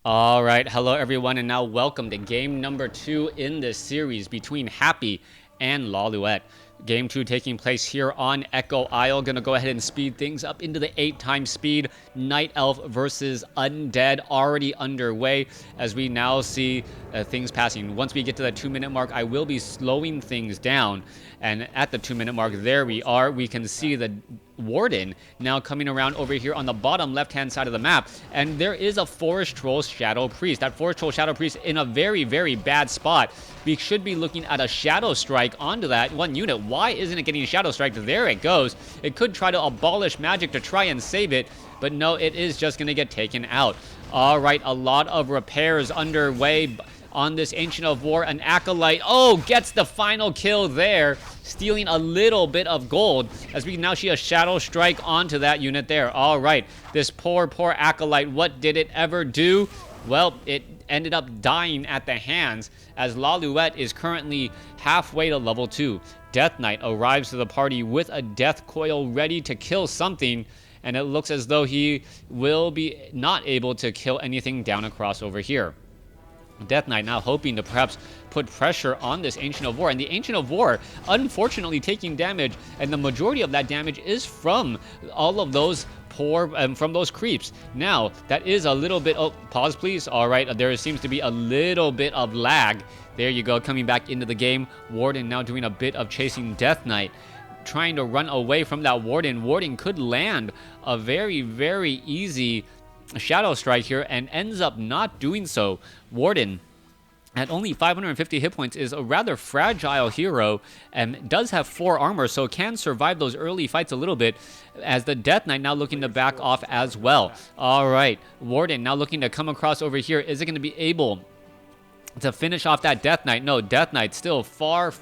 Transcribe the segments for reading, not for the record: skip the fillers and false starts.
All right, hello everyone, and now welcome to game number 2 in this series between Happy and Lawliet. Game 2 taking place here on Echo Isle. Gonna go ahead and speed things up into the 8 times speed. Night Elf versus Undead already underway as we now see things passing. Once we get to the 2-minute mark, I will be slowing things down. And at the 2-minute mark, there we are. We can see the Warden now coming around over here on the bottom left-hand side of the map. And there is a Forest Troll Shadow Priest. That Forest Troll Shadow Priest in a very, very bad spot. We should be looking at a Shadow Strike onto that one unit. Why isn't it getting Shadow Strike? There it goes. It could try to abolish magic to try and save it, but no, it is just going to get taken out. All right, a lot of repairs underway on this Ancient of War. An Acolyte, gets the final kill there, stealing a little bit of gold as we now see a Shadow Strike onto that unit there. All right, this poor Acolyte, what did it ever do? Well, it ended up dying at the hands as Lawliet is currently halfway to level 2. Death Knight arrives to the party with a death coil ready to kill something, and it looks as though he will be not able to kill anything down across over here. Death Knight now hoping to perhaps put pressure on this Ancient of War, and the Ancient of War unfortunately taking damage, and the majority of that damage is from all of those from those creeps. Now that is a little bit, pause please. All right, there seems to be a little bit of lag. There you go, coming back into the game. Warden now doing a bit of chasing Death Knight, trying to run away from that Warden. Warden could land a very, very easy Shadow Strike here and ends up not doing so. Warden at only 550 hit points is a rather fragile hero and does have 4 armor, so can survive those early fights a little bit, as the Death Knight now looking to back off as well. All right, Warden now looking to come across over here. Is it going to be able to finish off that Death Knight? No, Death Knight still far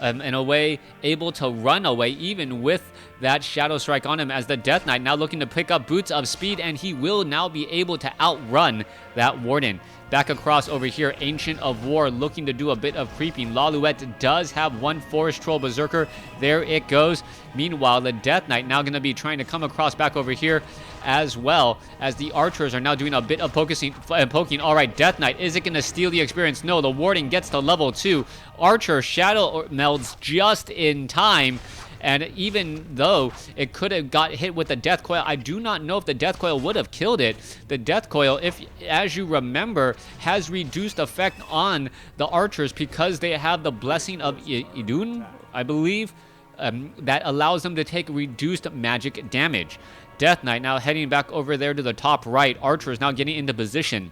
in a way able to run away even with that Shadow Strike on him, as the Death Knight now looking to pick up Boots of Speed, and he will now be able to outrun that Warden. Back across over here, Ancient of War looking to do a bit of creeping. Lawliet does have one Forest Troll Berserker. There it goes. Meanwhile, the Death Knight now going to be trying to come across back over here, as well as the archers are now doing a bit of poking. All right, Death Knight, is it going to steal the experience? No, the Warden gets to level 2. Archer Shadow melds just in time. And even though it could have got hit with the Death Coil, I do not know if the Death Coil would have killed it. The Death Coil, if as you remember, has reduced effect on the archers because they have the Blessing of Idun, I believe, that allows them to take reduced magic damage. Death Knight now heading back over there to the top right. Archers now getting into position.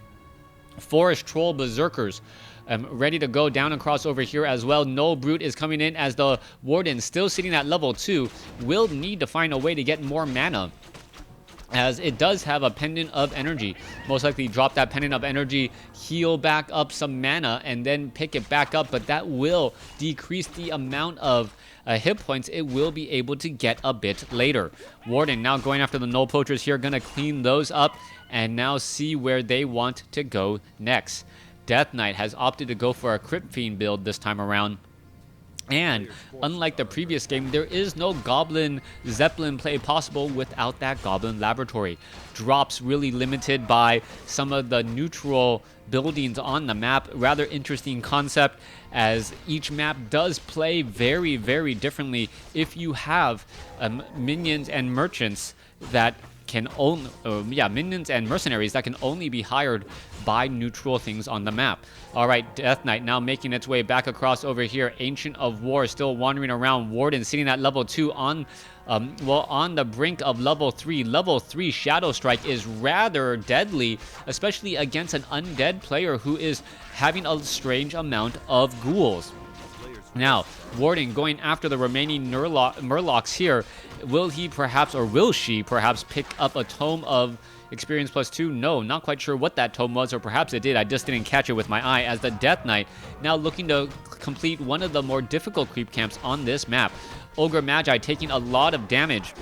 Forest Troll Berserkers ready to go down across over here as well. No Brute is coming in, as the Warden, still sitting at level 2, will need to find a way to get more mana, as it does have a Pendant of Energy. Most likely drop that Pendant of Energy, heal back up some mana, and then pick it back up, but that will decrease the amount of hit points it will be able to get a bit later. Warden now going after the Null Poachers here, gonna clean those up and now see where they want to go next. Death Knight has opted to go for a Crypt Fiend build this time around. And unlike the previous game, there is no Goblin Zeppelin play possible without that Goblin Laboratory. Drops really limited by some of the neutral buildings on the map. Rather interesting concept, as each map does play very, very differently if you have minions and merchants that can only, minions and mercenaries that can only be hired by neutral things on the map. All right, Death Knight now making its way back across over here. Ancient of War still wandering around. Warden sitting at level 2 on the brink of level 3. Level 3 Shadow Strike is rather deadly, especially against an undead player who is having a strange amount of ghouls. Now, Warden going after the remaining Murlocs here. Will he perhaps, or will she perhaps, pick up a Tome of Experience +2? No, not quite sure what that tome was, or perhaps it did. I just didn't catch it with my eye, as the Death Knight now looking to complete one of the more difficult creep camps on this map. Ogre Magi taking a lot of damage.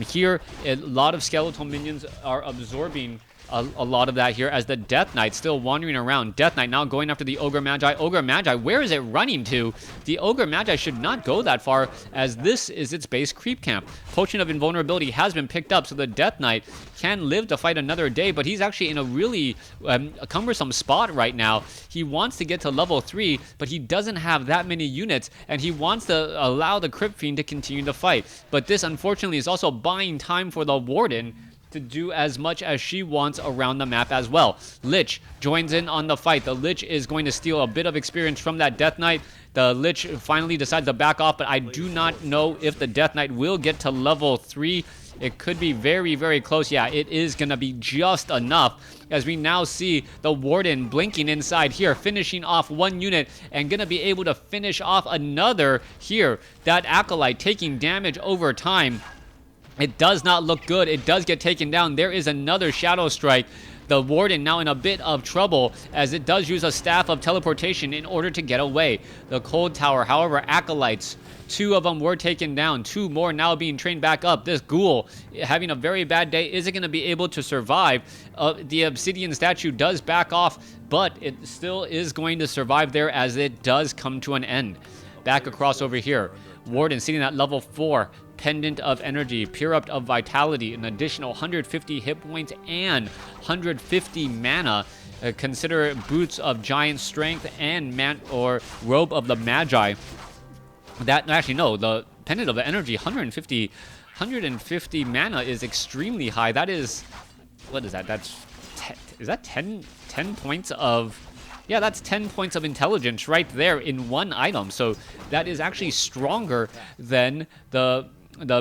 Here, a lot of skeletal minions are absorbing a lot of that here as the Death Knight still wandering around. Death Knight now going after the Ogre Magi. Ogre Magi, where is it running to? The Ogre Magi should not go that far, as this is its base creep camp. Potion of Invulnerability has been picked up, so the Death Knight can live to fight another day, but he's actually in a really cumbersome spot right now. He wants to get to level 3, but he doesn't have that many units, and he wants to allow the Crypt Fiend to continue to fight. But this, unfortunately, is also buying time for the Warden to do as much as she wants around the map as well. Lich joins in on the fight. The Lich is going to steal a bit of experience from that Death Knight. The Lich finally decides to back off, but I do not know if the Death Knight will get to level 3. It could be very, very close. Yeah, it is going to be just enough, as we now see the Warden blinking inside here, finishing off one unit and going to be able to finish off another here. That Acolyte taking damage over time. It does not look good. It does get taken down. There is another Shadow Strike. The Warden now in a bit of trouble, as it does use a Staff of Teleportation in order to get away. The Cold Tower, however, Acolytes, 2 of them were taken down. 2 more now being trained back up. This Ghoul having a very bad day. Isn't going to be able to survive. The Obsidian statue does back off, but it still is going to survive there, as it does come to an end. Back across over here. Warden sitting at level 4. Pendant of Energy, Pure Up of Vitality, an additional 150 hit points and 150 mana. Consider Boots of Giant Strength and Robe of the Magi. That, actually, no, the Pendant of the Energy, 150 mana is extremely high. That is, what is that? Is that 10 points of... Yeah, that's 10 points of intelligence right there in one item. So that is actually stronger than the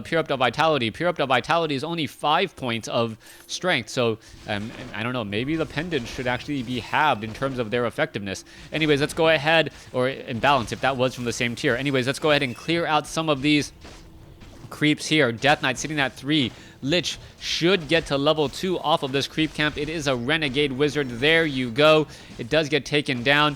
Pure Up of Vitality. Pure Up of Vitality is only 5 points of strength. So I don't know, maybe the pendant should actually be halved in terms of their effectiveness. Anyways, let's go ahead, or in balance if that was from the same tier. Anyways, let's go ahead and clear out some of these creeps here. Death Knight sitting at 3. Lich should get to level 2 off of this creep camp. It is a Renegade Wizard. There you go. It does get taken down.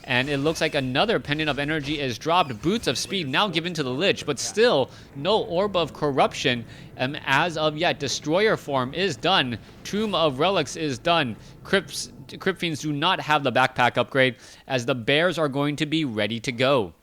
And it looks like another Pendant of Energy is dropped. Boots of Speed now given to the Lich, but still no Orb of Corruption as of yet. Destroyer form is done. Tomb of Relics is done. Crypt Fiends do not have the backpack upgrade, as the bears are going to be ready to go.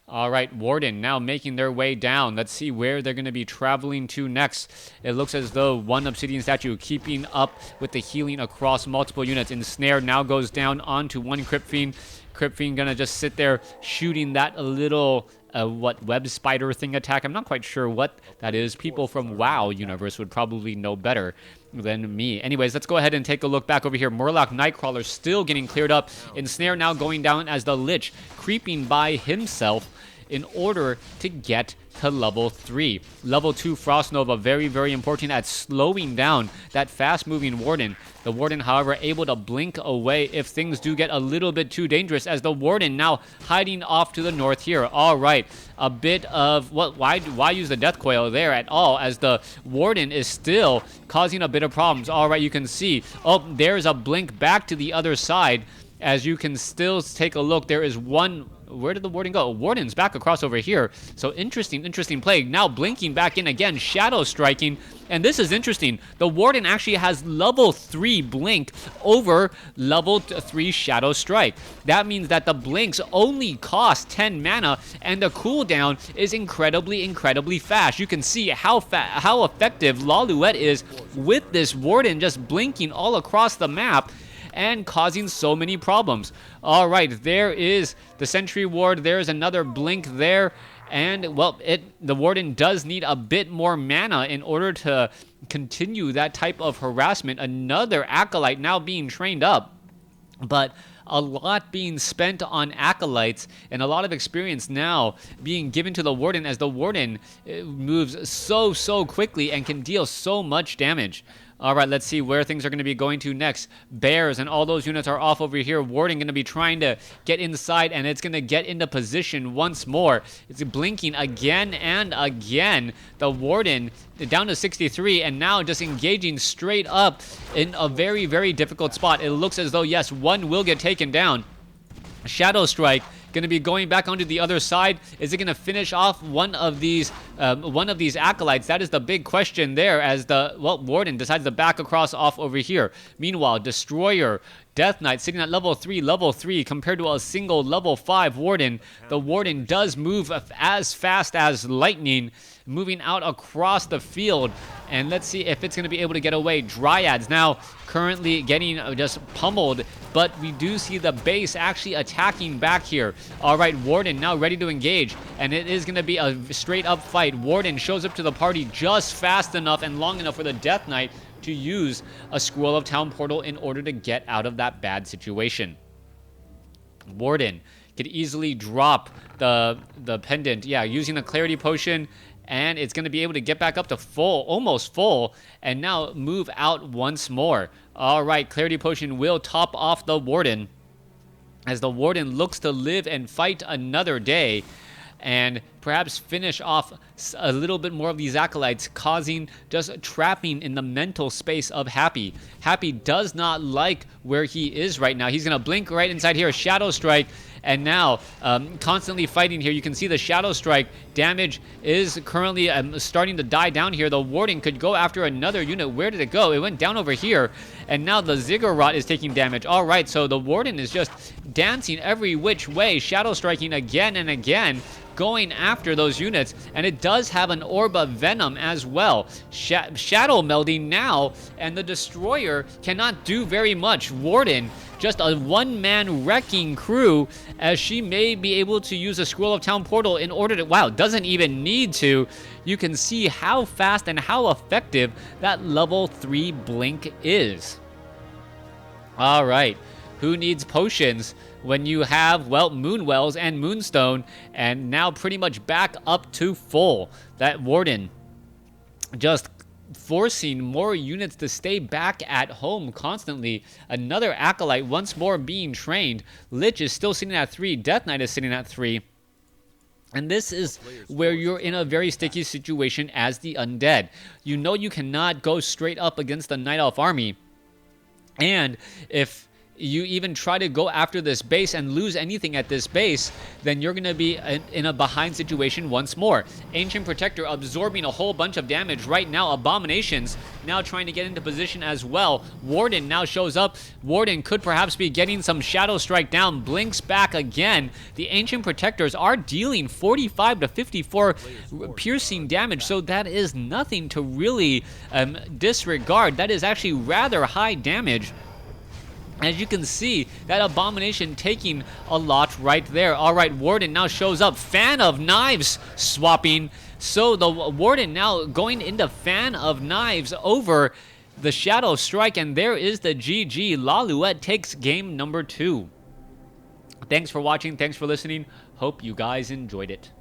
All right, Warden now making their way down. Let's see where they're going to be traveling to next. It looks as though one Obsidian statue keeping up with the healing across multiple units. Ensnare now goes down onto one Crypt Fiend. Crypt Fiend going to just sit there shooting that little, web spider thing attack. I'm not quite sure what that is. People from WoW universe would probably know better than me. Anyways, let's go ahead and take a look back over here. Murloc Nightcrawler still getting cleared up. Ensnare now going down, as the Lich creeping by himself in order to get to level 3. Level 2 Frost Nova, very, very important at slowing down that fast-moving Warden. The Warden, however, able to blink away if things do get a little bit too dangerous, as the Warden now hiding off to the north here. All right, a bit of... why use the Death Coil there at all, as the Warden is still causing a bit of problems. All right, you can see... Oh, there's a blink back to the other side. As you can still take a look, there is one... Where did the Warden go? Warden's back across over here. So interesting play. Now blinking back in again, Shadow Striking. And this is interesting. The Warden actually has level 3 blink over level 3 Shadow Strike. That means that the blinks only cost 10 mana, and the cooldown is incredibly fast. You can see how effective Lawliet is with this Warden just blinking all across the map and causing so many problems. All right, there is the Sentry Ward. There's another blink there. And, well, the Warden does need a bit more mana in order to continue that type of harassment. Another Acolyte now being trained up. But a lot being spent on Acolytes, and a lot of experience now being given to the Warden, as the Warden moves so quickly and can deal so much damage. All right, let's see where things are going to be going to next. Bears and all those units are off over here. Warden going to be trying to get inside, and it's going to get into position once more. It's blinking again and again. The Warden down to 63, and now just engaging straight up in a very difficult spot. It looks as though, yes, one will get taken down. Shadow Strike Going to be going back onto the other side. Is it going to finish off one of these acolytes? That is the big question there, as the Warden decides to back across off over here. Meanwhile, Destroyer, Death Knight sitting at level 3 compared to a single level 5 Warden. The Warden does move as fast as lightning, moving out across the field. And let's see if it's going to be able to get away. Dryads now currently getting just pummeled, but we do see the base actually attacking back here. All right, Warden now ready to engage, and it is going to be a straight up fight. Warden shows up to the party just fast enough and long enough for the Death Knight to use a Scroll of Town portal in order to get out of that bad situation. Warden could easily drop the pendant, yeah, using the Clarity Potion, and it's going to be able to get back up to full, almost full, and now move out once more. All right, Clarity Potion will top off the Warden, as the Warden looks to live and fight another day, and perhaps finish off a little bit more of these acolytes, causing just trapping in the mental space of Happy. Happy does not like where he is right now. He's going to blink right inside here, Shadow Strike, and now constantly fighting here. You can see the Shadow Strike damage is currently starting to die down here. The Warden could go after another unit. Where did it go? It went down over here, and now the Ziggurat is taking damage. All right, so the Warden is just dancing every which way, Shadow Striking again and again, going after those units, and it does have an Orb of Venom as well. Shadow melding now, and the Destroyer cannot do very much. Warden, just a one-man wrecking crew, as she may be able to use a Scroll of Town portal in order to, wow, doesn't even need to. You can see how fast and how effective that level 3 blink is. All right, who needs potions when you have, well, Moonwells and Moonstone, and now pretty much back up to full? That Warden just forcing more units to stay back at home constantly. Another Acolyte once more being trained. Lich is still sitting at 3. Death Knight is sitting at 3. And this is where you're in a very sticky situation as the Undead. You know you cannot go straight up against the Night Elf army. And if you even try to go after this base and lose anything at this base, then you're going to be in a behind situation once more. Ancient Protector absorbing a whole bunch of damage right now. Abominations now trying to get into position as well. Warden now shows up. Warden could perhaps be getting some Shadow Strike down. Blinks back again. The Ancient Protectors are dealing 45 to 54 piercing damage, so that is nothing to really disregard. That is actually rather high damage. As you can see, that Abomination taking a lot right there. All right, Warden now shows up. Fan of Knives swapping. So the Warden now going into Fan of Knives over the Shadow Strike. And there is the GG. Lawliet takes game number 2. Thanks for watching. Thanks for listening. Hope you guys enjoyed it.